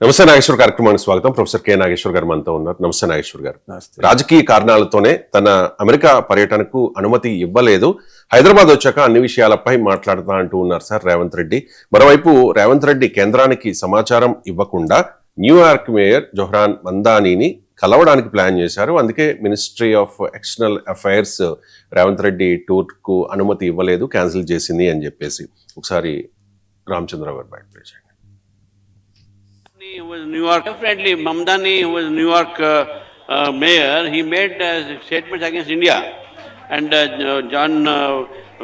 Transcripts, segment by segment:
నమస్తే నాగేశ్వర్ కార్యక్రమానికి స్వాగతం. ప్రొఫెసర్ కె నాగేశ్వర్ గారు మనతో ఉన్నారు. నమస్తే నాగేశ్వర్ గారు. రాజకీయ కారణాలతోనే తన అమెరికా పర్యటనకు అనుమతి ఇవ్వలేదు, హైదరాబాద్ వచ్చాక అన్ని విషయాలపై మాట్లాడతా అంటూ ఉన్నారు సార్ రేవంత్ రెడ్డి. మరోవైపు రేవంత్ రెడ్డి కేంద్రానికి సమాచారం ఇవ్వకుండా న్యూయార్క్ మేయర్ జోహ్రాన్ మందానీని కలవడానికి ప్లాన్ చేశారు. అందుకే ministry of external affairs Revanth Reddy tour కు అనుమతి ఇవ్వలేదు, క్యాన్సిల్ చేసింది అని చెప్పేసి ఒకసారి రామచంద్రరావు గారు బయట చేయండి. Who was New York, definitely Mamdani, who was New York mayor, he made statements against India, and John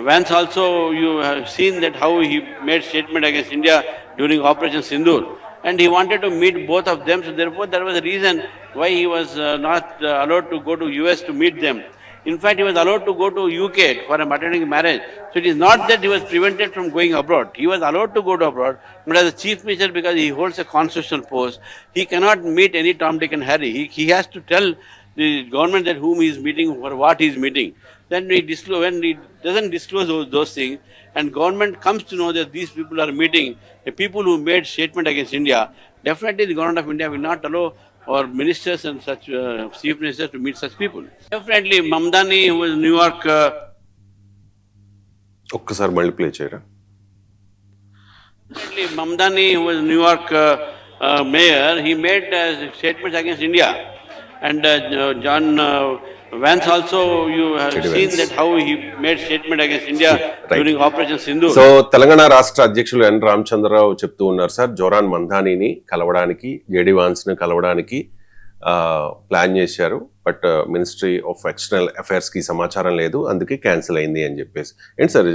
Vance also, you have seen that how he made statement against India during Operation Sindoor, and he wanted to meet both of them, so therefore there was a reason why he was not allowed to go to US to meet them. In fact, he was allowed to go to UK for attending marriage. So it is not that he was prevented from going abroad. He was allowed to go to abroad, but as a chief minister, because he holds a constitutional post, he cannot meet any Tom, Dick and Harry. He has to tell the government that whom he is meeting or what he is meeting. Then when he doesn't disclose those things, and government comes to know that these people are meeting the people who made statement against India, definitely the government of India will not allow or ministers and such chief ministers to meet such people. Definitely Mamdani, who was New York ఒక్కసారి మళ్ళీ play చేయరా. Definitely Mamdani, who was New York mayor, he made statements against India, and John Vance also, you have seen that how he made statement against India during Operation Sindoor. So Telangana రాష్ట్ర అధ్యక్షులు ఎన్ రామచంద్రరావు చెప్తూ ఉన్నారు sir, Zohran మందానీని కలవడానికి, JD Vance ని కలవడానికి plan చేశారు, but ministry of external affairs కి సమాచారం లేదు, అందుకే క్యాన్సిల్ అయింది అని చెప్పేసి. ఏంటి సార్,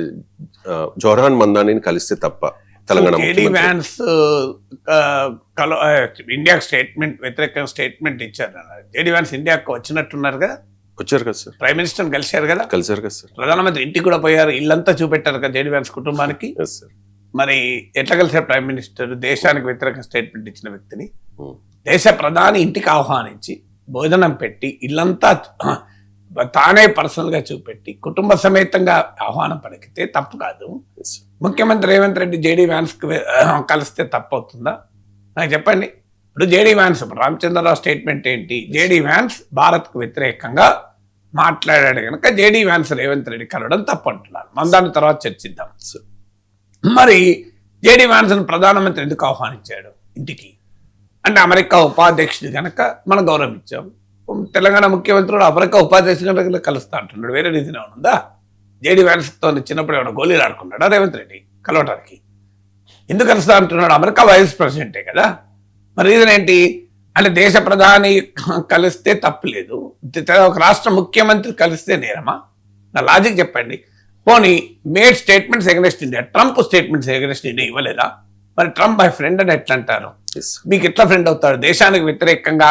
జోరాన్ మందానీని కలిస్తే తప్ప తెలంగాణ ఇండియాకి స్టేట్మెంట్ వ్యతిరేకంగా స్టేట్మెంట్ ఇచ్చారు. జేడీ వాన్స్ ఇండియాకు వచ్చినట్టున్నారు కదా, వచ్చారు కదా సార్, ప్రైమ్ మినిస్టర్ కలిశారు కదా, కలిసారు కదా సార్, ప్రధానమంత్రి ఇంటికి కూడా పోయారు, ఇల్లంతా చూపెట్టారు కదా జేడీ వాన్స్ కుటుంబానికి. మరి ఎట్లా కలిసారు ప్రైమ్ మినిస్టర్? దేశానికి వ్యతిరేక స్టేట్మెంట్ ఇచ్చిన వ్యక్తిని దేశ ప్రధాని ఇంటికి ఆహ్వానించి భోజనం పెట్టి ఇల్లంతా తానే పర్సనల్ గా చూపెట్టి కుటుంబ సమేతంగా ఆహ్వానం పలికితే తప్పు కాదు. ముఖ్యమంత్రి రేవంత్ రెడ్డి జేడీ వాన్స్ కలిస్తే తప్పు అవుతుందా? నాకు చెప్పండి. ఇప్పుడు జేడీ వాన్స్, రామచంద్రరావు స్టేట్మెంట్ ఏంటి? జేడీ వాన్స్ భారత్ కు వ్యతిరేకంగా మాట్లాడాడు కనుక జేడీ వాన్స్ రేవంత్ రెడ్డి కలవడం తప్పు అంటున్నారు. మనం దాని తర్వాత చర్చిద్దాం. మరి జేడీ వాన్స్ ప్రధానమంత్రి ఎందుకు ఆహ్వానించాడు ఇంటికి అంటే, అమెరికా ఉపాధ్యక్షుడు కనుక మనం గౌరవించాం. తెలంగాణ ముఖ్యమంత్రి అమెరికా ఉపాధ్యక్షుడు కనుక కలుస్తా అంటున్నాడు, వేరే రీతిలో ఉందా? జేడీ వాన్స్తో చిన్నప్పుడు ఏమైనా గోళీలు ఆడుకున్నాడా రేవంత్ రెడ్డి కలవటానికి? ఎందుకు కలుస్తా అంటున్నాడు? అమెరికా వైస్ ప్రెసిడెంటే కదా. మరి రీజన్ ఏంటి అంటే, దేశ ప్రధాని కలిస్తే తప్పులేదు, ఒక రాష్ట్ర ముఖ్యమంత్రి కలిస్తే నేరమా? నా లాజిక్ చెప్పండి. పోనీ made statements against India, Trump statements against India ఇవ్వలేదా? మరి ట్రంప్ మై ఫ్రెండ్ అని ఎట్లా అంటారు? మీకు ఎట్లా ఫ్రెండ్ అవుతాడు? దేశానికి వ్యతిరేకంగా,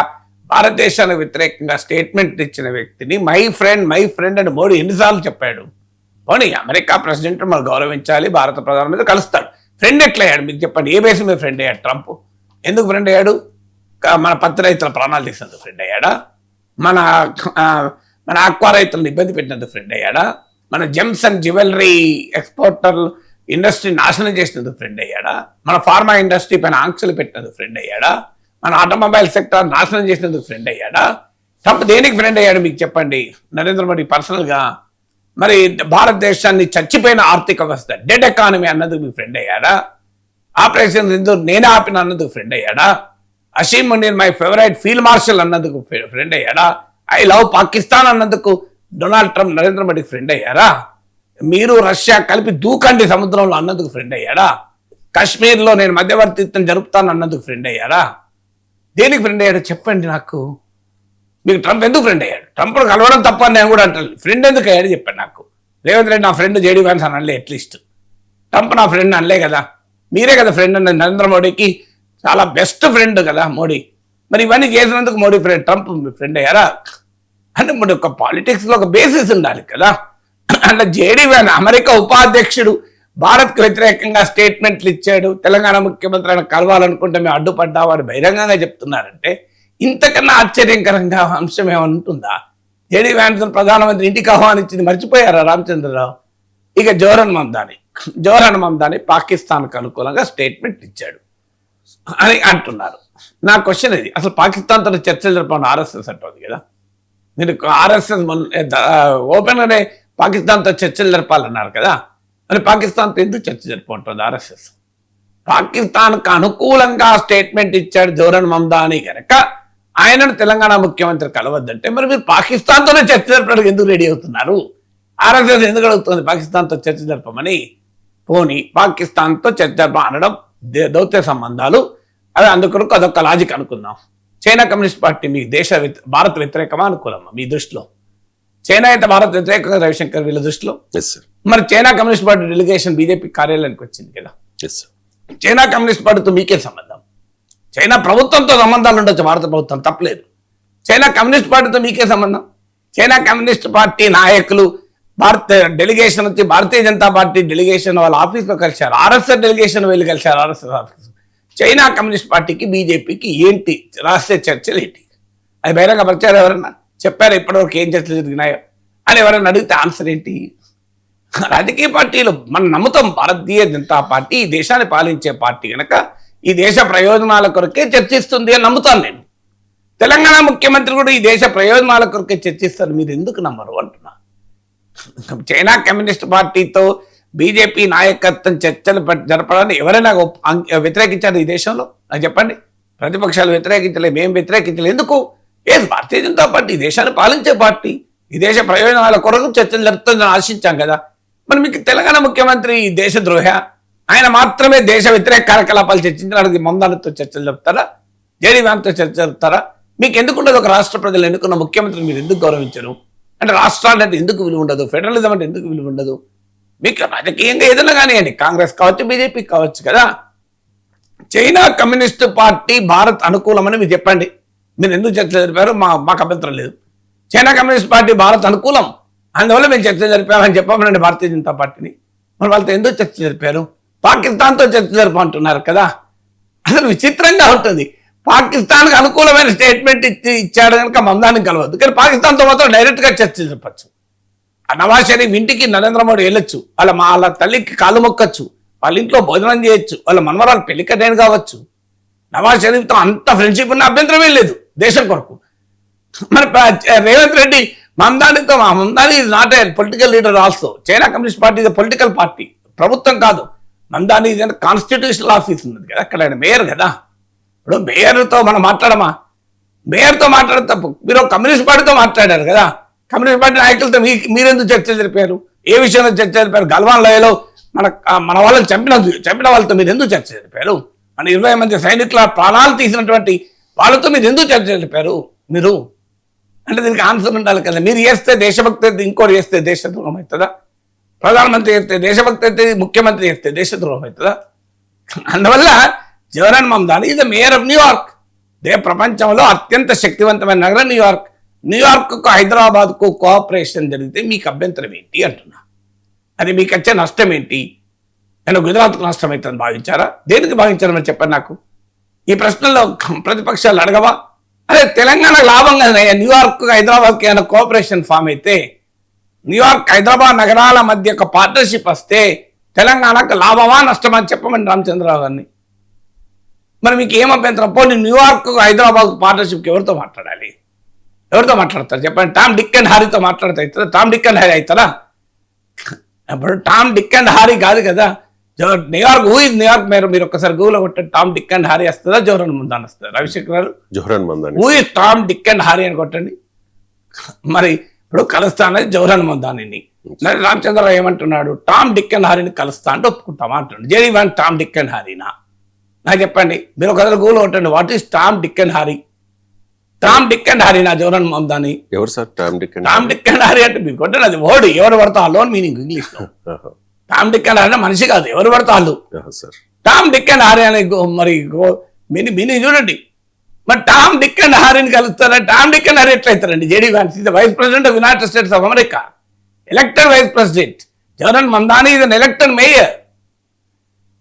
భారతదేశానికి వ్యతిరేకంగా స్టేట్మెంట్ ఇచ్చిన వ్యక్తిని మై ఫ్రెండ్ అని మోడీ ఎన్నిసార్లు చెప్పాడు? పోనీ అమెరికా ప్రెసిడెంట్ మనం గౌరవించాలి, భారత ప్రధానమంత్రి కలుస్తాడు. ఫ్రెండ్ ఎట్లా అయ్యాడు మీకు చెప్పండి? ఏ బేస్ మీద ఫ్రెండ్ అయ్యాడు ట్రంప్? ఎందుకు ఫ్రెండ్ అయ్యాడు? మన పత్తి రైతుల ప్రాణాలు తీసినందుకు ఫ్రెండ్ అయ్యాడా? మన ఆక్వా రైతులను ఇబ్బంది పెట్టినందుకు ఫ్రెండ్ అయ్యాడా? మన gems and jewellery exporter industry నాశనం చేసినందుకు ఫ్రెండ్ అయ్యాడా? మన ఫార్మా ఇండస్ట్రీ పైన ఆంక్షలు పెట్టినందుకు ఫ్రెండ్ అయ్యాడా? మన ఆటోమొబైల్ సెక్టర్ నాశనం చేసినందుకు ఫ్రెండ్ అయ్యాడా? ట్రంప్ దేనికి ఫ్రెండ్ అయ్యాడు మీకు చెప్పండి? నరేంద్ర మోడీ పర్సనల్గా మరి భారతదేశాన్ని చచ్చిపోయిన ఆర్థిక వ్యవస్థ, డెడ్ ఎకానమీ అన్నందుకు మీకు ఫ్రెండ్ అయ్యాడా? ఆపరేషన్ సింధూర్ నేనే ఆపిన అన్నందుకు ఫ్రెండ్ అయ్యాడా? Asim Munir my favourite field marshal అన్నందుకు ఫ్రెండ్ అయ్యాడా? ఐ లవ్ పాకిస్తాన్ అన్నందుకు డొనాల్డ్ ట్రంప్ నరేంద్ర మోడీకి ఫ్రెండ్ అయ్యారా? మీరు రష్యా కలిపి దూకండి సముద్రంలో అన్నందుకు ఫ్రెండ్ అయ్యారా? కాశ్మీర్లో నేను మధ్యవర్తిత్వం జరుపుతాను అన్నందుకు ఫ్రెండ్ అయ్యారా? దేనికి ఫ్రెండ్ అయ్యాడో చెప్పండి నాకు. మీకు ట్రంప్ ఎందుకు ఫ్రెండ్ అయ్యాడు? ట్రంప్ కలవడం తప్ప నేను కూడా అంటాను. ఫ్రెండ్ ఎందుకు అయ్యాడు చెప్పండి నాకు. రేవంత్ రెడ్డి నా ఫ్రెండ్ జేడీ వాన్స్ అని అనలే, అట్లీస్ట్ ట్రంప్ నా ఫ్రెండ్ అనలే కదా. మీరే కదా ఫ్రెండ్ అన్నది. నరేంద్ర మోడీకి చాలా బెస్ట్ ఫ్రెండ్ కదా మోడీ. మరి ఇవన్నీ చేసినందుకు మోడీ ట్రంప్ ఫ్రెండ్ అయ్యారా? అంటే మరి ఒక పాలిటిక్స్లో ఒక బేసిస్ ఉండాలి కదా. అంటే జేడీ వాన్స్ అమెరికా ఉపాధ్యక్షుడు భారత్కు వ్యతిరేకంగా స్టేట్మెంట్లు ఇచ్చాడు, తెలంగాణ ముఖ్యమంత్రి ఆయన కలవాలనుకుంటే మేము అడ్డుపడ్డామని బహిరంగంగా చెప్తున్నారంటే ఇంతకన్నా ఆశ్చర్యకరంగా అంశం ఏమైనా ఉంటుందా? జేడీ వాన్స్ ప్రధానమంత్రి ఇంటికి ఆహ్వానించింది మర్చిపోయారా రామచంద్రరావు? ఇక జోహ్రాన్ మందాని పాకిస్తాన్కు అనుకూలంగా స్టేట్మెంట్ ఇచ్చాడు అని అంటున్నారు. నా క్వశ్చన్ ఇది, అసలు పాకిస్తాన్తో చర్చలు జరపండి ఆర్ఎస్ఎస్ అంటుంది కదా, మీరు ఆర్ఎస్ఎస్ ఓపెన్గానే పాకిస్తాన్తో చర్చలు జరపాలన్నారు కదా, మరి పాకిస్తాన్తో ఎందుకు చర్చ జరుపుకుంటుంది ఆర్ఎస్ఎస్? పాకిస్తాన్కు అనుకూలంగా స్టేట్మెంట్ ఇచ్చాడు జోరన్ మమ్దాని కనుక ఆయనను తెలంగాణ ముఖ్యమంత్రి కలవద్దంటే మరి మీరు పాకిస్తాన్తోనే చర్చ జరపడానికి ఎందుకు రెడీ అవుతున్నారు? ఆర్ఎస్ఎస్ ఎందుకు అడుగుతుంది పాకిస్తాన్తో చర్చ జరపమని? పోనీ పాకిస్తాన్తో చర్చ జరప అనడం దౌత్య సంబంధాలు, అవి అందుకొరకు అదొక లాజిక్ అనుకుందాం. చైనా కమ్యూనిస్ట్ పార్టీ మీ భారత వ్యతిరేకమా అనుకూలమా మీ దృష్టిలో? చైనా అయితే భారత వ్యతిరేకంగా రవిశంకర్ వీళ్ళ దృష్టిలో. మరి China communist party delegation BJP కార్యాలయానికి వచ్చింది కదా, చైనా కమ్యూనిస్ట్ పార్టీతో మీకే సంబంధం? చైనా ప్రభుత్వంతో సంబంధాలు ఉండొచ్చు, భారత ప్రభుత్వం తప్పలేదు. చైనా కమ్యూనిస్ట్ పార్టీతో మీకే సంబంధం? చైనా కమ్యూనిస్ట్ పార్టీ నాయకులు భారత డెలిగేషన్ వచ్చి భారతీయ జనతా పార్టీ డెలిగేషన్ వాళ్ళ ఆఫీస్లో కలిశారు, ఆర్ఎస్ఎస్ డెలిగేషన్ వెళ్ళి కలిశారు ఆర్ఎస్ఎస్ ఆఫీస్. చైనా కమ్యూనిస్ట్ పార్టీకి బీజేపీకి ఏంటి రహస్య చర్చలు ఏంటి? అది బహిరంగ పరిచయాలు ఎవరన్నా చెప్పారు ఇప్పటివరకు ఏం చర్చలు జరిగినాయో అని ఎవరైనా అడిగితే ఆన్సర్ ఏంటి? రాజకీయ పార్టీలు మనం నమ్ముతాం, భారతీయ జనతా పార్టీ ఈ దేశాన్ని పాలించే పార్టీ కనుక ఈ దేశ ప్రయోజనాల కొరకే చర్చిస్తుంది అని నమ్ముతాను నేను. తెలంగాణ ముఖ్యమంత్రి కూడా ఈ దేశ ప్రయోజనాల కొరకే చర్చిస్తారు, మీరు ఎందుకు నమ్మరు అంటున్నా. చైనా కమ్యూనిస్ట్ పార్టీతో బీజేపీ నాయకత్వం చర్చలు జరపడాన్ని ఎవరైనా వ్యతిరేకించారు ఈ దేశంలో? నాకు చెప్పండి. ప్రతిపక్షాలు వ్యతిరేకించలే, మేము వ్యతిరేకించలే. ఎందుకు? భారతీయ జనతా పార్టీ ఈ దేశాన్ని పాలించే పార్టీ, ఈ దేశ ప్రయోజనాల కొరకు చర్చలు జరుపుతుందని ఆశించాం కదా. మరి మీకు తెలంగాణ ముఖ్యమంత్రి దేశద్రోహ, ఆయన మాత్రమే దేశ వ్యతిరేక కార్యకలాపాలు చర్చించడానికి మందాలతో చర్చలు జరుపుతారా? జేడీవాన్తో చర్చ జరుపుతారా? మీకు ఎందుకు ఉండదు? ఒక రాష్ట్ర ప్రజలు ఎన్నుకున్న ముఖ్యమంత్రిని మీరు ఎందుకు గౌరవించరు? అంటే రాష్ట్రాలు అంటే ఎందుకు విలువ ఉండదు? ఫెడరలిజం అంటే ఎందుకు విలువ ఉండదు? మీకు రాజకీయంగా ఏదైనా కానివ్వండి, కాంగ్రెస్ కావచ్చు, బీజేపీ కావచ్చు కదా. చైనా కమ్యూనిస్ట్ పార్టీ భారత్ అనుకూలమని మీరు చెప్పండి, మీరు ఎందుకు చర్చ జరిపారు? మాకు అభ్యంతరం లేదు. చైనా కమ్యూనిస్ట్ పార్టీ భారత్ అనుకూలం, అందువల్ల మేము చర్చ జరిపామని చెప్పమనండి భారతీయ జనతా పార్టీని. మరి వాళ్ళతో ఎందుకు చర్చ జరిపారు? పాకిస్తాన్తో చర్చ జరపమంటున్నారు కదా. అసలు విచిత్రంగా ఉంటుంది. పాకిస్తాన్కి అనుకూలమైన స్టేట్మెంట్ ఇచ్చాడు కనుక మమ్దాన్ని కలవద్దు, కానీ పాకిస్తాన్తో మాత్రం డైరెక్ట్గా చర్చ జరపచ్చు. నవాజ్ షరీఫ్ ఇంటికి నరేంద్ర మోడీ వెళ్ళొచ్చు, వాళ్ళ తల్లికి కాలు మొక్కచ్చు, వాళ్ళ ఇంట్లో భోజనం చేయొచ్చు, వాళ్ళ మనవరాలు పెళ్లికటైన కావచ్చు. నవాజ్ షరీఫ్తో అంత ఫ్రెండ్షిప్ ఉన్న అభ్యంతరమే లేదు దేశం కొరకు. మరి Revanth Reddy Mamdani is not a political leader also. China communist party ఇది పొలిటికల్ పార్టీ, ప్రభుత్వం కాదు. మమ్దాని ఇది కాన్స్టిట్యూషనల్ ఆఫీస్ ఉన్నది కదా, అక్కడ ఆయన మేయర్ కదా. ఇప్పుడు మేయర్తో మనం మాట్లాడమా? మేయర్తో మాట్లాడే తప్పు. మీరు కమ్యూనిస్ట్ పార్టీతో మాట్లాడారు కదా, కమ్యూనిస్ట్ పార్టీ నాయకులతో మీరెందుకు చర్చ జరిపారు? ఏ విషయంలో చర్చ జరిపారు? గల్వాన్ లోయలో మన వాళ్ళని చంపిన వాళ్ళతో మీరు ఎందుకు చర్చ జరిపారు? మన 20 మంది సైనికుల ప్రాణాలు తీసినటువంటి వాళ్ళతో మీరు ఎందుకు చర్చ జరిపారు? మీరు అంటే దీనికి ఆన్సర్ ఉండాలి కదా. మీరు చేస్తే దేశభక్తి అయితే ఇంకోటి చేస్తే దేశద్రోహం అవుతుందా? ప్రధానమంత్రి చేస్తే దేశభక్తి అయితే, ముఖ్యమంత్రి చేస్తే దేశద్రోహం అవుతుందా? అందువల్ల జోరన్ మమ్దాని ఇది మేయర్ ఆఫ్ న్యూయార్క్. ప్రపంచంలో అత్యంత శక్తివంతమైన నగరం న్యూయార్క్. న్యూయార్క్కు హైదరాబాద్కు కోఆపరేషన్ జరిగితే మీకు అభ్యంతరం ఏంటి అంటున్నా. అది మీకు వచ్చే నష్టం ఏంటి? నేను గుజరాత్కు నష్టం అవుతుందని భావించారా? దేనికి భావించారని చెప్పండి నాకు. ఈ ప్రశ్నలో ప్రతిపక్షాలు అడగవా? అదే తెలంగాణ లాభం కదా, న్యూయార్క్ హైదరాబాద్కి ఏమైనా కోఆపరేషన్ ఫామ్ అయితే, న్యూయార్క్ హైదరాబాద్ నగరాల మధ్య ఒక పార్ట్నర్షిప్ వస్తే తెలంగాణకు లాభమా నష్టమా చెప్పమని రామచంద్రరావు గారిని. మరి మీకు ఏం అభ్యంతరం? పోనీ న్యూయార్క్ హైదరాబాద్ పార్ట్నర్షిప్కి ఎవరితో మాట్లాడాలి? ఎవరితో మాట్లాడతారు చెప్పండి? టామ్ డిక్ అండ్ హారీతో మాట్లాడితే అవుతుందా? టామ్ డిక్ అండ్ హారీ అవుతారా? అప్పుడు టామ్ డిక్ అండ్ హారీ కాదు కదా. న్యూయార్క్ న్యూయార్క్ మీరు ఒక్కసారి గూగుల్ కొట్టండి, టామ్ డిక్ అండ్ హారీ వస్తుందా, జోరన్ మమ్దాని వస్తుందా? రవిశంకర్ గారు టామ్ డిక్ అండ్ హారీ అని కొట్టండి. మరి ఇప్పుడు కలుస్తా అనేది జోరన్ మమ్దానిని. రామచంద్రరావు ఏమంటున్నాడు? టామ్ డిక్ అండ్ హారీని కలుస్తా అంటే ఒప్పుకుంటామా అంటున్నాడు. జేడీవాన్ టామ్ డిక్ అండ్ హారీనా? నాకు చెప్పండి. మీరు ఒకసారి గూగుల్ కొట్టండి, what is Tom Dick and Harry? Tom Dick and Harry నా జోరన్ మమ్దాని. ఎవరు sir Tom Dick and Harry అంటే మీరు కొట్టండి, అది వర్డ్ ఎవరు పడతా లోన్ మీనింగ్ ఇంగ్లీష్ లో. టామ్ డిక్ అండ్ హారీ మనిషి కాదు, ఎవరు పడతా వాళ్ళు. టామ్ డిక్ అండ్ హారీ అనే మరి మీనింగ్ చూడండి. మరి టామ్ డిక్ అండ్ హారీని కలుస్తారా? టామ్ డిక్ అండ్ హారీ ఎట్లయితారండి? JD Vance is the vice president of United States of America, elected vice president. Zohran Mamdani is an elected mayor.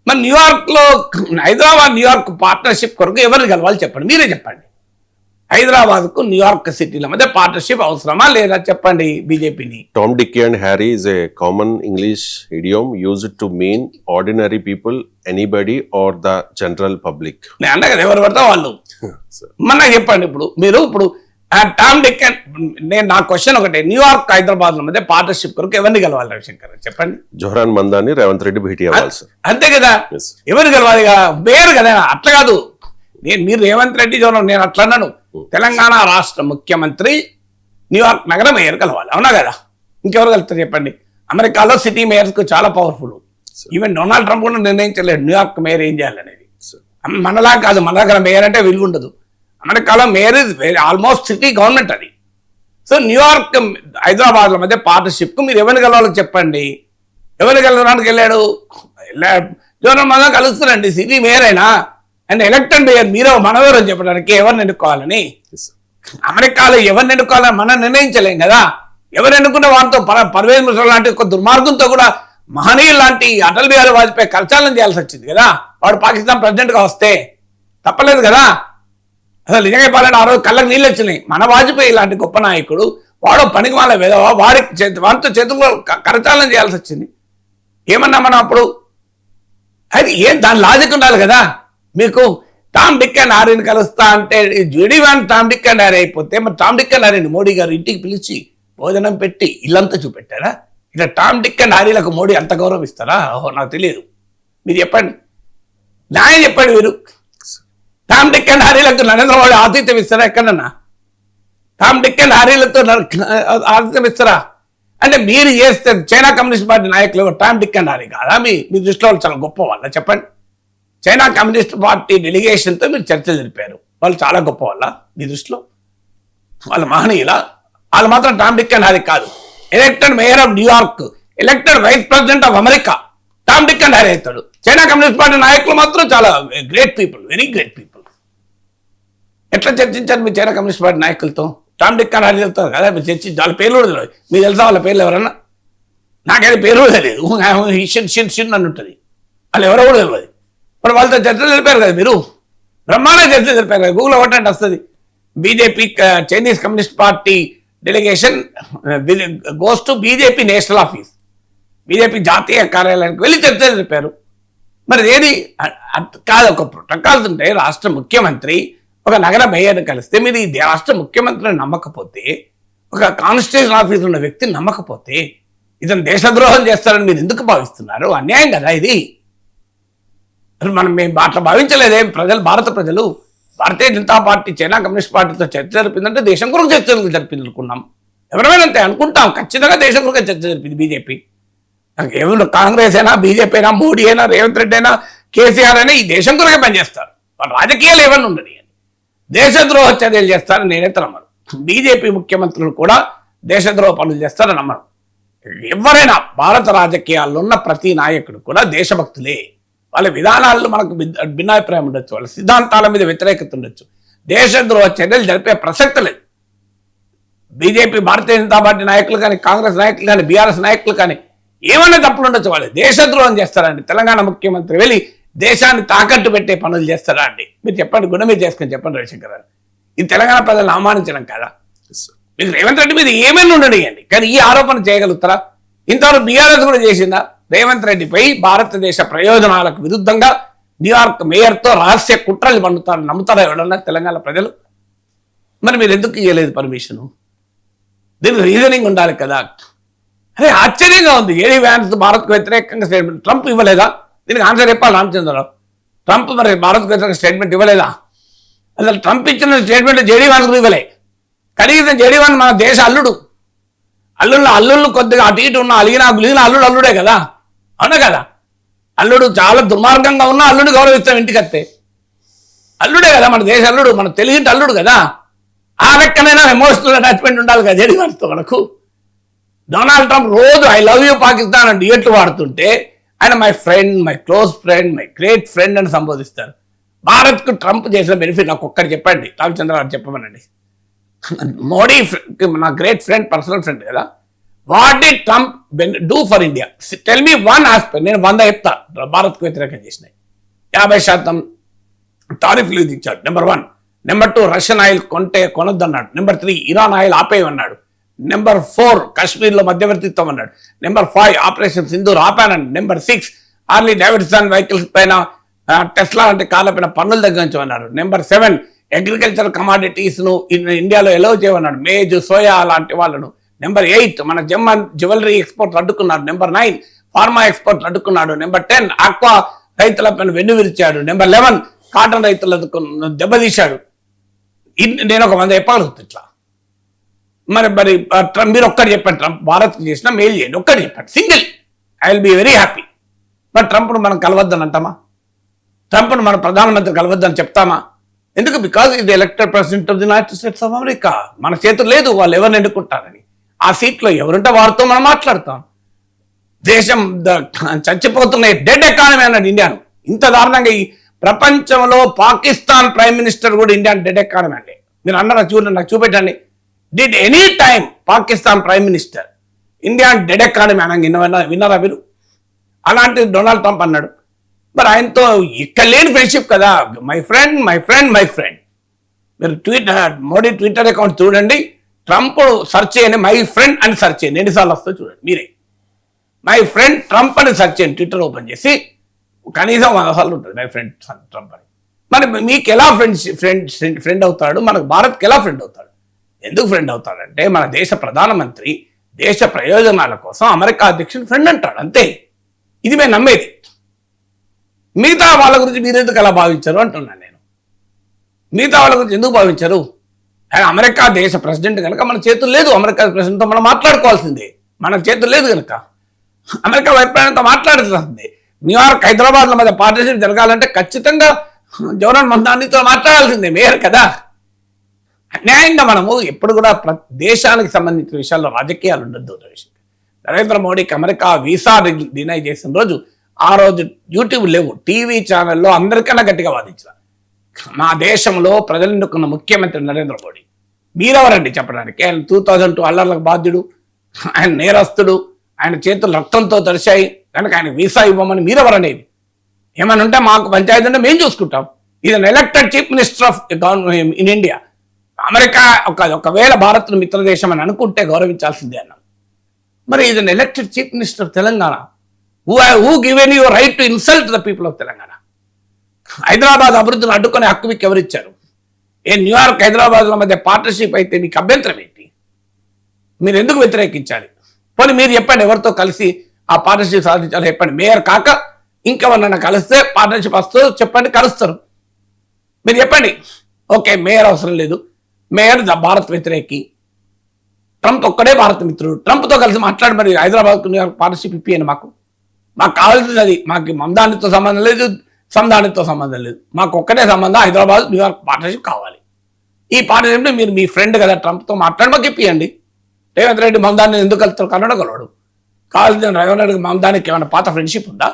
మరి న్యూయార్క్ లో Hyderabad New York partnership కొరకు ఎవరిని కలవాలి చెప్పండి, మీరే చెప్పండి. హైదరాబాద్ కు న్యూయార్క్ సిటీల మధ్య పార్ట్నర్షిప్ అవసరమా లేదా చెప్పండి బీజేపీని. Tom, Dick and Harry is a common English idiom used to mean ordinary people, anybody or the general public. నేను అన్నా కదా ఎవరు పడతా వాళ్ళు. మన చెప్పండి ఇప్పుడు టామ్ డిక్ అండ్ నేను నా క్వశ్చన్ ఒకటే, న్యూయార్క్ హైదరాబాద్ మధ్య పార్ట్నర్షిప్ కొరకు ఎవరిని కలవాలి రవిశంకర్ చెప్పండి. జోహ్రాన్ మందాని రేవంత్ రెడ్డి భేటీ అవ్వాలి సార్. అంతే కదా, Yes. ఎవరు కలవాలి వేరు కదా, అట్లా కాదు. మీరు రేవంత్ రెడ్డి జోహ్రాన్ నేను అట్లా అన్నాను. తెలంగాణ రాష్ట్ర ముఖ్యమంత్రి న్యూయార్క్ నగర మేయర్ కలవాలి, అవునా కదా. ఇంకెవరు కలుస్తారు చెప్పండి. అమెరికాలో సిటీ మేయర్స్ కు చాలా పవర్ఫుల్. ఈవెన్ డొనాల్డ్ ట్రంప్ కూడా నిర్ణయించలేడు న్యూయార్క్ మేయర్ ఏం చేయాలనేది. మనలా కాదు, మన దగ్గర మేయర్ అంటే విలువ ఉండదు. అమెరికాలో mayor is almost city government అది. సో న్యూయార్క్ హైదరాబాద్ మధ్య పార్ట్నర్షిప్ కు మీరు ఎవరిని కలవాలో చెప్పండి. ఎవరిని కలవడానికి వెళ్ళాడు జోహ్రాన్ మందా కలుస్తారండి, సిటీ మేయర్ అయినా అండ్ ఎలక్టెడ్ మేయర్ మీరు మనవరు అని చెప్పడానికి ఎవరిని ఎన్నుకోవాలని. అమెరికాలో ఎవరిని ఎన్నుకోవాలని మనం నిర్ణయించలేం కదా. ఎవరు ఎన్నుకుంటే వాటితో పర్వేజ్ ముషరఫ్ లాంటి ఒక దుర్మార్గంతో కూడా మహనీయులు లాంటి అటల్ బిహారీ వాజ్పేయి కరచాలనం చేయాల్సి వచ్చింది కదా. వాడు పాకిస్తాన్ ప్రెసిడెంట్ గా వస్తే తప్పలేదు కదా. అసలు నిజంగా చెప్పాలంటే ఆ రోజు కళ్ళకు నీళ్ళు వచ్చినాయి. మన వాజ్పేయి లాంటి గొప్ప నాయకుడు వాడు పనికి వాళ్ళ వేద వాడితో చేతుల్లో కరచాలనం చేయాల్సి వచ్చింది. ఏమన్నా మనం అప్పుడు అది దాని లాజిక్ ఉండాలి కదా. మీకు టామ్ డిక్ అండ్ హ్యారీని కలుస్తా అంటే J D Vance Tom Dick and Harry అయిపోతే మరి టామ్ డిక్ అండ్ హ్యారీని మోడీ గారు ఇంటికి పిలిచి భోజనం పెట్టి ఇల్లంతా చూపెట్టారా? ఇట్లా టామ్ డిక్ అండ్ హ్యారీలకు మోడీ అంత గౌరవం ఇస్తారా? ఓహో నాకు తెలియదు, మీరు చెప్పండి, న్యాయం చెప్పండి. మీరు టామ్ డిక్ అండ్ హ్యారీలకు నరేంద్ర మోడీ ఆతిథ్యం ఇస్తారా? ఎక్కడన్నా టామ్ డిక్ అండ్ హ్యారీలతో ఆతిథ్యం ఇస్తారా? అంటే మీరు చేస్తే చైనా కమ్యూనిస్ట్ పార్టీ నాయకులు టామ్ డిక్ అండ్ హ్యారీ కాదా? మీ దృష్టిలో వాళ్ళు చాలా గొప్ప వాళ్ళ చెప్పండి. చైనా కమ్యూనిస్ట్ పార్టీ డెలిగేషన్తో మీరు చర్చలు జరిపారు, వాళ్ళు చాలా గొప్ప వాళ్ళ మీ దృష్టిలో? వాళ్ళ మహనీయుల? వాళ్ళు మాత్రం టామ్ డిక్ అండ్ హ్యారీ కాదు. Elected mayor of New York, elected vice president of America Tom Dick and Harry అవుతాడు. చైనా కమ్యూనిస్ట్ పార్టీ నాయకులు మాత్రం చాలా great people, very great people. ఎట్లా చర్చించారు మీ చైనా కమ్యూనిస్ట్ పార్టీ నాయకులతో? టామ్ డిక్ అండ్ హ్యారీ చెప్తారు కదా, మీరు చర్చించి వాళ్ళ పేర్లు కూడా తెలియదు. మీకు తెలుసా వాళ్ళ పేర్లు ఎవరన్నా? నాకైతే పేరు కూడా తెలియదు. షిన్ అని ఉంటుంది, వాళ్ళు ఎవరో కూడా తెలియదు. మరి వాళ్ళతో చర్చలు జరిపారు కదా మీరు, బ్రహ్మాండ చర్చలు జరిపారు కదా. గూగుల్ ఒకటంటే వస్తుంది. BJP Chinese communist party delegation goes to BJP national office, BJP జాతీయ కార్యాలయానికి వెళ్ళి చర్చలు జరిపారు. మరి ఏది కాదు, ఒక ప్రోటోకాల్స్ ఉంటే రాష్ట్ర ముఖ్యమంత్రి ఒక నగర మేయర్ని కలిస్తే మీరు ఈ రాష్ట్ర ముఖ్యమంత్రిని నమ్మకపోతే, ఒక కాన్స్టిట్యూషన్ ఆఫీస్ ఉన్న వ్యక్తిని నమ్మకపోతే ఇతను దేశద్రోహం చేస్తారని మీరు ఎందుకు భావిస్తున్నారు? అన్యాయం కదా ఇది. మేము అట్లా భావించలేదే భారత ప్రజలు. Bharatiya Janata party China communist పార్టీతో చర్చ జరిపిందంటే దేశం కొరకు చర్చ జరిపింది అనుకున్నాం. ఎవరైనా అంతే అనుకుంటాం, ఖచ్చితంగా దేశం కొరకు చర్చ జరిపింది బీజేపీ. ఎవరు కాంగ్రెస్ అయినా, బీజేపీ అయినా, మోడీ అయినా, రేవంత్ రెడ్డి అయినా, కేసీఆర్ అయినా ఈ దేశం కొరకే పనిచేస్తారు. వాళ్ళ రాజకీయాలు ఏమన్నా ఉండదు, దేశద్రోహ చర్యలు చేస్తారని నేనైతే నమ్మను. బీజేపీ ముఖ్యమంత్రులు కూడా దేశద్రోహ పనులు చేస్తారని నమ్మను. ఎవరైనా భారత రాజకీయాల్లో ఉన్న ప్రతి నాయకుడు కూడా దేశభక్తులే. వాళ్ళ విధానాల్లో మనకు భిన్నాభిప్రాయం ఉండొచ్చు, వాళ్ళ సిద్ధాంతాల మీద వ్యతిరేకత ఉండొచ్చు, దేశద్రోహ చర్యలు జరిపే ప్రసక్తి లేదు. బీజేపీ, భారతీయ జనతా పార్టీ నాయకులు కానీ, కాంగ్రెస్ నాయకులు కానీ, బీఆర్ఎస్ నాయకులు కానీ ఏమన్నా తప్పులు ఉండొచ్చు, వాళ్ళు దేశద్రోహం చేస్తారండి. తెలంగాణ ముఖ్యమంత్రి వెళ్ళి దేశాన్ని తాకట్టు పెట్టే పనులు చేస్తారా అండి? మీరు చెప్పండి, గుణ మీరు చేసుకొని చెప్పండి రవిశంకర్ గారు. ఇది తెలంగాణ ప్రజలను అవమానించడం కదా? మీకు రేవంత్ రెడ్డి మీద ఏమైనా ఉండనియండి, కానీ ఈ ఆరోపణ చేయగలుగుతారా? ఇంతవరకు బీఆర్ఎస్ కూడా చేసిందా? రేవంత్ రెడ్డిపై భారతదేశ ప్రయోజనాలకు విరుద్ధంగా న్యూయార్క్ మేయర్తో రహస్య కుట్రలు పండుతారని నమ్ముతారా ఎవడన్నా తెలంగాణ ప్రజలు? మరి మీరు ఎందుకు ఇవ్వలేదు పర్మిషను? దీనికి రీజనింగ్ ఉండాలి కదా. అరే ఆశ్చర్యంగా ఉంది, ఏడీ వ్యాన్స్ భారత్కు వ్యతిరేకంగా స్టేట్మెంట్ ట్రంప్ ఇవ్వలేదా? దీనికి ఆన్సర్ చెప్పాలి రామచంద్రరావు. ట్రంప్ మరి భారత్కు వ్యతిరేకంగా స్టేట్మెంట్ ఇవ్వలేదా? అసలు ట్రంప్ ఇచ్చిన స్టేట్మెంట్ జేడీ వ్యాన్స్ కూడా ఇవ్వలే. కనీసం జేడీ వ్యాన్ మన దేశ అల్లుళ్ళు కొద్దిగా అటు ఇటు ఉన్న అలిగిన అల్లుడే కదా, అవునా కదా? అల్లుడు చాలా దుర్మార్గంగా ఉన్న అల్లుడు గౌరవిస్తాం, ఇంటికి వస్తే అల్లుడే కదా, మన దేశ అల్లుడు, మన తెలుగింటి అల్లుడు కదా. ఆ లెక్కనైనా ఎమోషనల్ అటాచ్మెంట్ ఉండాలి కదా జేడీ వ్యాన్స్తో మనకు. డొనాల్డ్ ట్రంప్ రోజు ఐ లవ్ యూ పాకిస్తాన్ అని డియట్లు వాడుతుంటే ఆయన my friend, my close friend, my great friend అని సంబోధిస్తారు. భారత్కు ట్రంప్ చేసిన బెనిఫిట్ నాకు ఒక్కటి చెప్పండి, రామచంద్ర గారు చెప్పమనండి. మోడీ నా గ్రేట్ ఫ్రెండ్, పర్సనల్ ఫ్రెండ్ కదా. What did Trump do for India? Tell me one aspect. నేను 100 చెప్తా భారత్కు వ్యతిరేకం చేసినాయి. 50% టారిఫ్లు విధించాడు, నెంబర్ 1. నెంబర్ 2 రష్యన్ ఆయిల్ కొనొద్దన్నాడు. నెంబర్ 3 ఇరాన్ ఆయిల్ ఆపేయమన్నాడు. నెంబర్ 4 కాశ్మీర్లో మధ్యవర్తిత్వం అన్నాడు. నెంబర్ 5 ఆపరేషన్ సింధూర్ ఆపానండి. నెంబర్ 6 హార్లీ డేవిడ్సన్ వెహికల్స్ పైన టెస్లా అంటే కార్ల పైన పన్నులు తగ్గించమన్నాడు. నెంబర్ 7 అగ్రికల్చర్ కమాడిటీస్ ను ఇండియాలో ఎలో చేయమన్నాడు, మేజ్ సోయా లాంటి వాళ్ళను. నెంబర్ 8 మన జ్యువెలరీ ఎక్స్పోర్ట్ అడ్డుకున్నాడు. నెంబర్ 9 ఫార్మా ఎక్స్పోర్ట్ అడ్డుకున్నాడు. నెంబర్ 10 ఆక్వా రైతుల పైన వెన్నువిరిచాడు. నెంబర్ 11 కాటన్ రైతులకు దెబ్బతీశాడు. నేను ఒక 100 చెప్పగలుగుతా ఇట్లా. మరి ట్రంప్ మీరు ఒక్కటి చెప్పండి, ట్రంప్ భారత్కి చేసిన మెయిల్ చేయండి, ఒక్కటి చెప్పండి, single, I will be very happy. మరి ట్రంప్ను మనం కలవద్దని అంటామా? ట్రంప్ను మన ప్రధానమంత్రి కలవద్దని చెప్తామా? ఎందుకు? బికాజ్ ఇది elected president of the United States of America. మన చేతులు లేదు వాళ్ళు ఎవరిని ఎన్నుకుంటారని. ఆ సీట్లో ఎవరుంటే వారితో మనం మాట్లాడతాం. దేశం చచ్చిపోతున్న డెడ్ ఎకానమీ అన్నాడు ఇండియాను. ఇంత దారుణంగా ఈ ప్రపంచంలో పాకిస్తాన్ ప్రైమ్ మినిస్టర్ కూడా ఇండియన్ డెడ్ ఎకానమీ అండి. మీరు అన్నారా? చూడండి, నాకు చూపెట్టండి. Did any time Pakistan prime minister India dead economy అనగా విన్నారా మీరు? అలాంటి డొనాల్డ్ ట్రంప్ అన్నాడు. మరి ఆయనతో ఇక్కడ లేని ఫ్రెండ్షిప్ కదా. My friend my friend my friend. మీరు మోడీ ట్విట్టర్ అకౌంట్ చూడండి, ట్రంప్ సెర్చ్ చేయండి, మై ఫ్రెండ్ అని సెర్చ్ చేయండి, ఎన్నిసార్లు వస్తుందో చూడండి మీరే. మై ఫ్రెండ్ ట్రంప్ అని సెర్చ్ చేయండి, ట్విట్టర్ ఓపెన్ చేసి కనీసం 100 సార్లు ఉంటుంది మై ఫ్రెండ్ ట్రంప్ అని. మరి మీకు ఎలా ఫ్రెండ్ అవుతాడు? మనకు భారత్కి ఎలా ఫ్రెండ్ అవుతాడు? ఎందుకు ఫ్రెండ్ అవుతాడంటే మన దేశ ప్రధానమంత్రి దేశ ప్రయోజనాల కోసం అమెరికా అధ్యక్షుడు ఫ్రెండ్ అంటాడు, అంతే. ఇది మేము నమ్మేది. మిగతా వాళ్ళ గురించి మీరు ఎందుకు అలా భావించారు అంటున్నాను నేను. మిగతా వాళ్ళ గురించి ఎందుకు భావించారు? ఆయన అమెరికా దేశ ప్రెసిడెంట్ కనుక మన చేతులు లేదు. అమెరికా ప్రెసిడెంట్తో మనం మాట్లాడుకోవాల్సిందే. మన చేతులు లేదు కనుక అమెరికా వైపు మాట్లాడాల్సిందే. న్యూయార్క్ హైదరాబాద్ల మధ్య పార్ట్నర్షిప్ జరగాలంటే ఖచ్చితంగా జవహర్ మహదానితో మాట్లాడాల్సిందే, మేయర్ కదా. న్యాయంగా మనము ఎప్పుడు కూడా దేశానికి సంబంధించిన విషయాల్లో రాజకీయాలు ఉండొద్దు. నరేంద్ర మోడీకి అమెరికా వీసా డినై చేసిన రోజు, ఆ రోజు యూట్యూబ్ లేవు, టీవీ ఛానల్లో అందరికన్నా గట్టిగా వాదించారు. మా దేశంలో ప్రజలు ఎన్నుకున్న ముఖ్యమంత్రి నరేంద్ర మోడీ. మీరెవరండి చెప్పడానికి? ఆయన 2002 అల్లర్లకు బాధ్యుడు, ఆయన నేరస్తుడు, ఆయన చేతులు రక్తంతో తడిశాయి కనుక ఆయన వీసా ఇవ్వమని మీరెవరనేది? ఏమైనా ఉంటే మాకు పంచాయతీ ఉంటే మేము చూసుకుంటాం. ఇది elected chief minister of in India. America ఒకవేళ భారత్ను మిత్రదేశం అని అనుకుంటే గౌరవించాల్సిందే అన్నాం. మరి ఇది elected chief minister of Telangana. Who given you right to insult the people of Telangana? Hyderabad అభివృద్ధిని అడ్డుకునే హక్కు మీకు ఎవరిచ్చారు? న్యూయార్క్ హైదరాబాద్ల మధ్య పార్ట్నర్షిప్ అయితే మీకు అభ్యంతరం ఏంటి? మీరు ఎందుకు వ్యతిరేకించాలి? పోనీ మీరు చెప్పండి, ఎవరితో కలిసి ఆ పార్ట్నర్షిప్ సాధించాలో చెప్పండి. మేయర్ కాక ఇంకెవరన్నా కలిస్తే పార్ట్నర్షిప్ వస్తుందో చెప్పండి, కలుస్తారు. మీరు చెప్పండి. ఓకే, మేయర్ అవసరం లేదు, మేయర్ భారత్ వ్యతిరేకి, ట్రంప్ ఒక్కడే భారత మిత్రుడు, ట్రంప్తో కలిసి మాట్లాడి మరి హైదరాబాద్కు న్యూయార్క్ పార్ట్నర్షిప్ ఇప్పియండి. మాకు కావాల్సింది అది. మాకు మమదానితో సంబంధం లేదు, సంధానితో సంబంధం లేదు, మాకు ఒక్కటే సంబంధం, హైదరాబాద్ న్యూయార్క్ పార్ట్నర్షిప్ కావాలి. ఈ పార్ట్నర్షిప్ని మీరు మీ ఫ్రెండ్ కదా ట్రంప్తో మాట్లాడి మాకు ఇప్పియండి. రేవంత్ రెడ్డి మమదాన్ని ఎందుకు కలుస్తాడు? కన్నడ కలవాడు. కావాల్సిన రేవంత్ రెడ్డి మమదానికి ఏమైనా పాత ఫ్రెండ్షిప్ ఉందా?